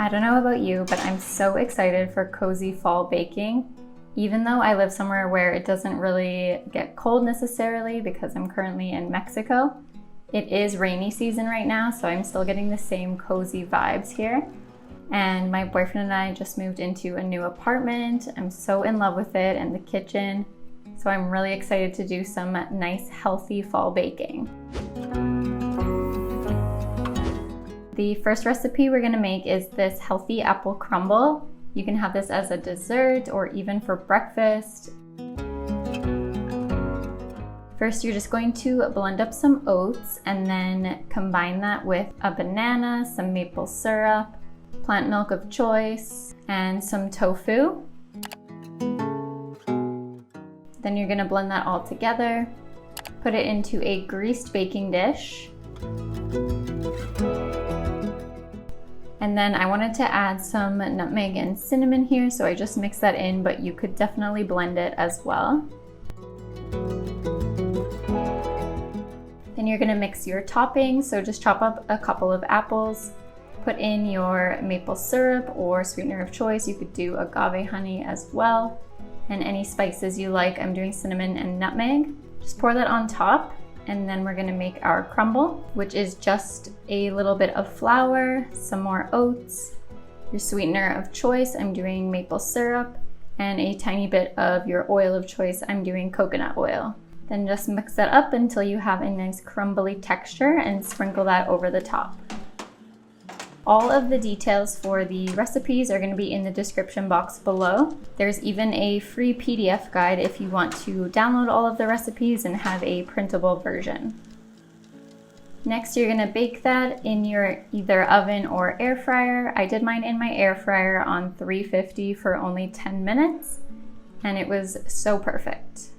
I don't know about you, but I'm so excited for cozy fall baking. Even though I live somewhere where it doesn't really get cold necessarily because I'm currently in Mexico, it is rainy season right now, so I'm still getting the same cozy vibes here. And my boyfriend and I just moved into a new apartment. I'm so in love with it and the kitchen. So I'm really excited to do some nice, healthy fall baking. The first recipe we're gonna make is this healthy apple crumble. You can have this as a dessert or even for breakfast. First, you're just going to blend up some oats and then combine that with a banana, some maple syrup, plant milk of choice, and some tofu. Then you're gonna blend that all together, put it into a greased baking dish. And then I wanted to add some nutmeg and cinnamon here, so I just mixed that in, but you could definitely blend it as well. Then you're gonna mix your toppings, so just chop up a couple of apples, put in your maple syrup or sweetener of choice. You could do agave honey as well, and any spices you like. I'm doing cinnamon and nutmeg. Just pour that on top. And then we're gonna make our crumble, which is just a little bit of flour, some more oats, your sweetener of choice, I'm doing maple syrup, and a tiny bit of your oil of choice, I'm doing coconut oil. Then just mix that up until you have a nice crumbly texture and sprinkle that over the top. All of the details for the recipes are going to be in the description box below. There's even a free PDF guide if you want to download all of the recipes and have a printable version. Next, you're going to bake that in your either oven or air fryer. I did mine in my air fryer on 350 for only 10 minutes, and it was so perfect.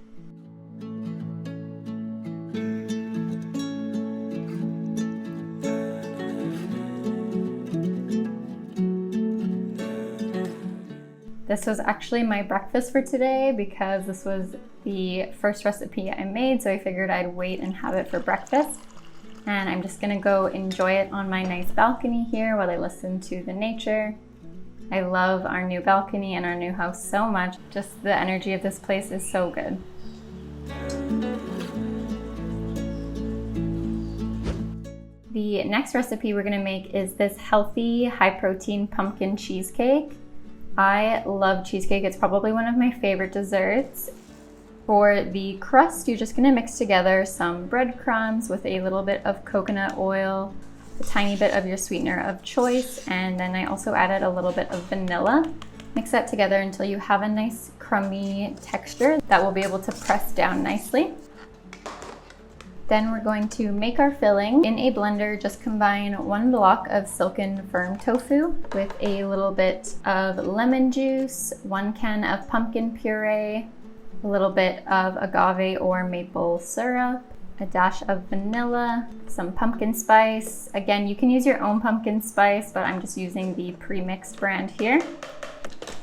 This was actually my breakfast for today because this was the first recipe I made, so I figured I'd wait and have it for breakfast. And I'm just gonna go enjoy it on my nice balcony here while I listen to the nature. I love our new balcony and our new house so much. Just the energy of this place is so good. The next recipe we're gonna make is this healthy, high-protein pumpkin cheesecake. I love cheesecake. It's probably one of my favorite desserts. For the crust, you're just gonna mix together some breadcrumbs with a little bit of coconut oil, a tiny bit of your sweetener of choice, and then I also added a little bit of vanilla. Mix that together until you have a nice crummy texture that will be able to press down nicely. Then we're going to make our filling. In a blender, just combine 1 block of silken firm tofu with a little bit of lemon juice, 1 can of pumpkin puree, a little bit of agave or maple syrup, a dash of vanilla, some pumpkin spice. Again, you can use your own pumpkin spice, but I'm just using the pre-mixed brand here.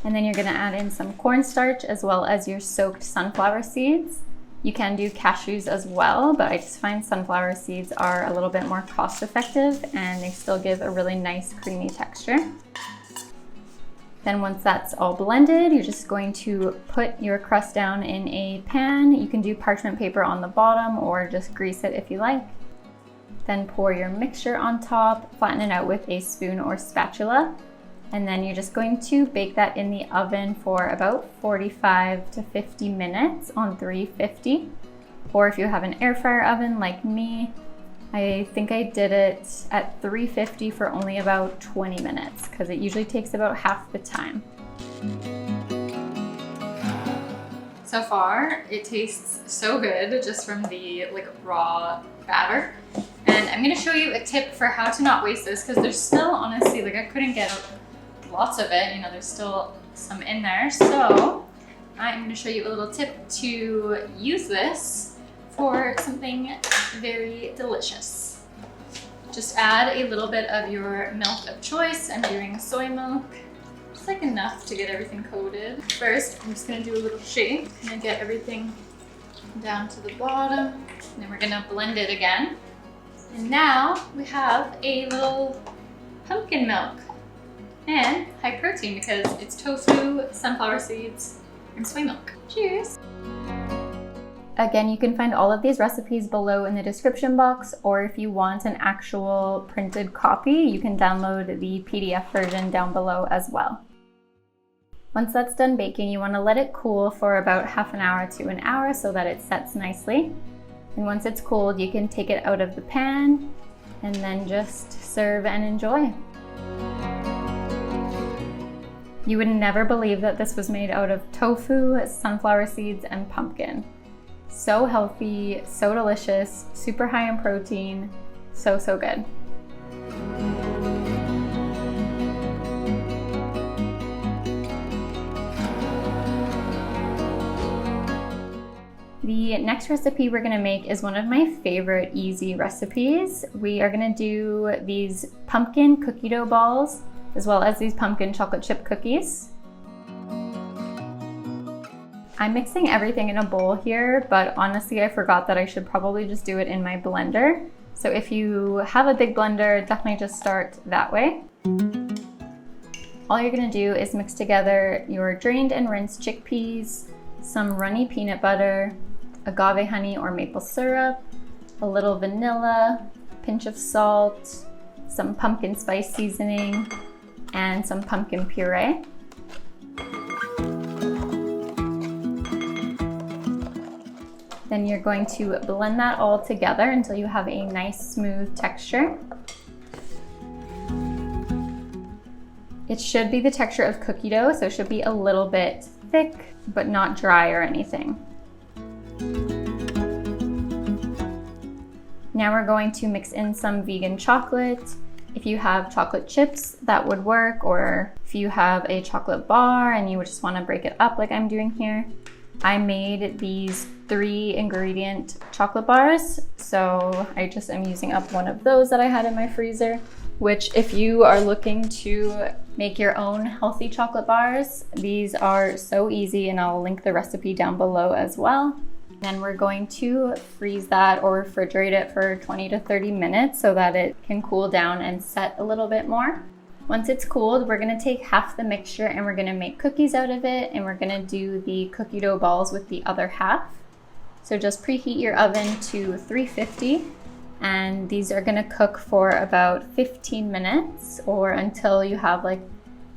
And then you're gonna add in some cornstarch as well as your soaked sunflower seeds. You can do cashews as well, but I just find sunflower seeds are a little bit more cost effective and they still give a really nice creamy texture. Then once that's all blended, you're just going to put your crust down in a pan. You can do parchment paper on the bottom or just grease it if you like. Then pour your mixture on top, flatten it out with a spoon or spatula. And then you're just going to bake that in the oven for about 45 to 50 minutes on 350. Or if you have an air fryer oven like me, I think I did it at 350 for only about 20 minutes because it usually takes about half the time. So far, it tastes so good just from the raw batter. And I'm gonna show you a tip for how to not waste this because there's still, honestly, I couldn't get lots of it, there's still some in there. So I'm going to show you a little tip to use this for something very delicious. Just add a little bit of your milk of choice. I'm doing soy milk. It's enough to get everything coated. First, I'm just going to do a little shake. I'm going to get everything down to the bottom. And then we're going to blend it again. And now we have a little pumpkin milk. And and high protein because it's tofu, sunflower seeds, and soy milk. Cheers! Again, you can find all of these recipes below in the description box, or if you want an actual printed copy, you can download the PDF version down below as well. Once that's done baking, you want to let it cool for about half an hour to an hour so that it sets nicely. And once it's cooled, you can take it out of the pan and then just serve and enjoy. You would never believe that this was made out of tofu, sunflower seeds, and pumpkin. So healthy, so delicious, super high in protein, so good. The next recipe we're gonna make is one of my favorite easy recipes. We are gonna do these pumpkin cookie dough balls, as well as these pumpkin chocolate chip cookies. I'm mixing everything in a bowl here, but honestly, I forgot that I should probably just do it in my blender. So if you have a big blender, definitely just start that way. All you're gonna do is mix together your drained and rinsed chickpeas, some runny peanut butter, agave honey or maple syrup, a little vanilla, a pinch of salt, some pumpkin spice seasoning, and some pumpkin puree. Then you're going to blend that all together until you have a nice smooth texture. It should be the texture of cookie dough, so it should be a little bit thick, but not dry or anything. Now we're going to mix in some vegan chocolate. If you have chocolate chips, that would work, or if you have a chocolate bar and you just want to break it up like I'm doing here. I made these 3 ingredient chocolate bars, so I just am using up one of those that I had in my freezer, which if you are looking to make your own healthy chocolate bars, these are so easy, and I'll link the recipe down below as well. Then we're going to freeze that or refrigerate it for 20 to 30 minutes so that it can cool down and set a little bit more. Once it's cooled, we're gonna take half the mixture and we're gonna make cookies out of it, and we're gonna do the cookie dough balls with the other half. So just preheat your oven to 350, and these are gonna cook for about 15 minutes or until you have like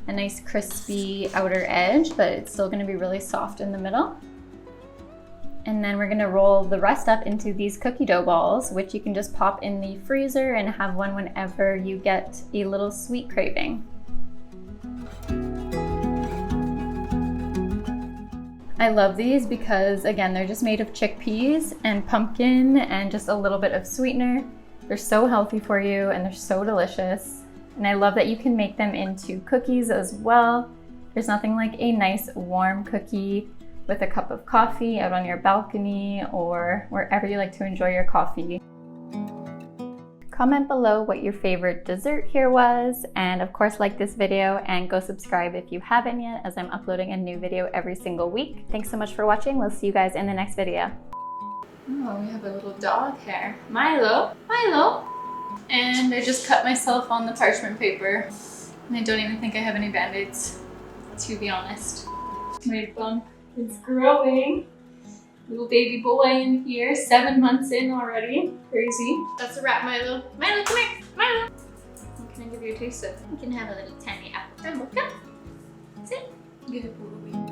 a nice crispy outer edge, but it's still gonna be really soft in the middle. And then we're gonna roll the rest up into these cookie dough balls, which you can just pop in the freezer and have one whenever you get a little sweet craving. I love these because, again, they're just made of chickpeas and pumpkin and just a little bit of sweetener. They're so healthy for you and they're so delicious. And I love that you can make them into cookies as well. There's nothing like a nice warm cookie with a cup of coffee out on your balcony or wherever you like to enjoy your coffee. Comment below what your favorite dessert here was, and of course like this video and go subscribe if you haven't yet, as I'm uploading a new video every single week. Thanks so much for watching. We'll see you guys in the next video. Oh, we have a little dog here. Milo, Milo. And I just cut myself on the parchment paper, and I don't even think I have any band-aids, to be honest. My bump is growing. Little baby boy in here, 7 months in already. Crazy. That's a wrap, Milo. Milo, come here. Milo. What can I give you a taste of? You can have a little tiny apple crumble. Come. Sit. Good boy.